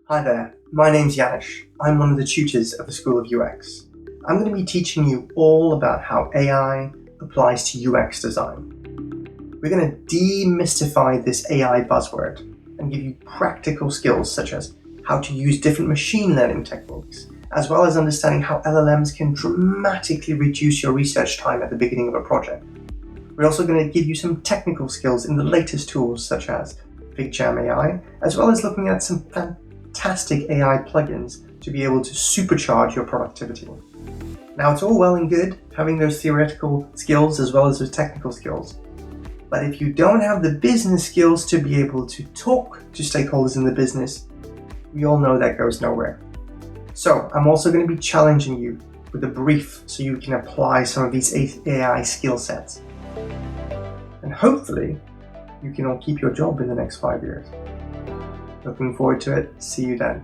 Hi there, my name's Iannish. I'm one of the tutors at the School of UX. I'm going to be teaching you all about how AI applies to UX design. We're going to demystify this AI buzzword and give you practical skills such as how to use different machine learning techniques, as well as understanding how LLMs can dramatically reduce your research time at the beginning of a project. We're also going to give you some technical skills in the latest tools such as FigJam AI, as well as looking at some fantastic AI plugins to be able to supercharge your productivity. Now, it's all well and good having those theoretical skills as well as those technical skills, but if you don't have the business skills to be able to talk to stakeholders in the business, we all know that goes nowhere. So I'm also going to be challenging you with a brief so you can apply some of these AI skill sets. And hopefully you can all keep your job in the next 5 years. Looking forward to it. See you then.